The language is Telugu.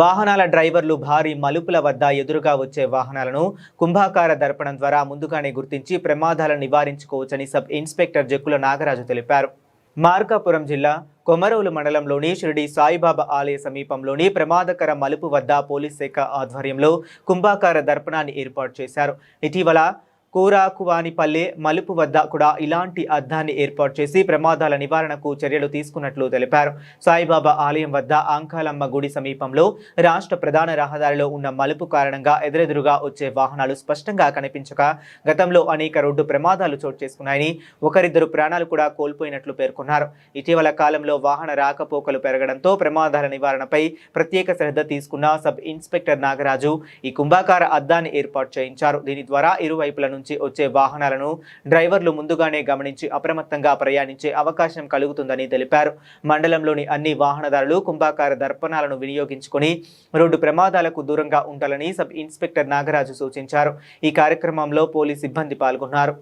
వాహనాల డ్రైవర్లు భారీ మలుపుల వద్ద ఎదురుగా వచ్చే వాహనాలను కుంభాకార దర్పణం ద్వారా ముందుగానే గుర్తించి ప్రమాదాలను నివారించుకోవచ్చని సబ్ ఇన్స్పెక్టర్ జక్కుల నాగరాజు తెలిపారు. మార్కాపురం జిల్లా కొమరోలు మండలంలోని షిరిడి సాయిబాబా ఆలయ సమీపంలోని ప్రమాదకర మలుపు వద్ద పోలీస్ శాఖ ఆధ్వర్యంలో కుంభాకార దర్పణాన్ని ఏర్పాటు చేశారు. ఇటీవల కూరాకువానిపల్లె మలుపు వద్ద కూడా ఇలాంటి అద్దాన్ని ఏర్పాటు చేసి ప్రమాదాల నివారణకు చర్యలు తీసుకున్నట్లు తెలిపారు. సాయిబాబా ఆలయం వద్ద ఆంకాలమ్మ గుడి సమీపంలో రాష్ట్ర ప్రధాన రహదారిలో ఉన్న మలుపు కారణంగా ఎదురెదురుగా వచ్చే వాహనాలు స్పష్టంగా కనిపించక గతంలో అనేక రోడ్డు ప్రమాదాలు చోటు చేసుకున్నాయని, ఒకరిద్దరు ప్రాణాలు కూడా కోల్పోయినట్లు పేర్కొన్నారు. ఇటీవల కాలంలో వాహన రాకపోకలు పెరగడంతో ప్రమాదాల నివారణపై ప్రత్యేక శ్రద్ధ తీసుకున్న సబ్ ఇన్స్పెక్టర్ నాగరాజు ఈ కుంభాకార అద్దాన్ని ఏర్పాటు చేయించారు. దీని ద్వారా ఇరువైపుల నుంచి వచ్చే వాహనాలను డ్రైవర్లు ముందుగానే గమనించి అప్రమత్తంగా ప్రయాణించే అవకాశం కలుగుతుందని తెలిపారు. మండలంలోని అన్ని వాహనదారులు కుంభాకార దర్పణాలను వినియోగించుకొని రోడ్డు ప్రమాదాలకు దూరంగా ఉండాలని సబ్ ఇన్స్పెక్టర్ నాగరాజు సూచించారు. ఈ కార్యక్రమంలో పోలీస్ సిబ్బంది పాల్గొన్నారు.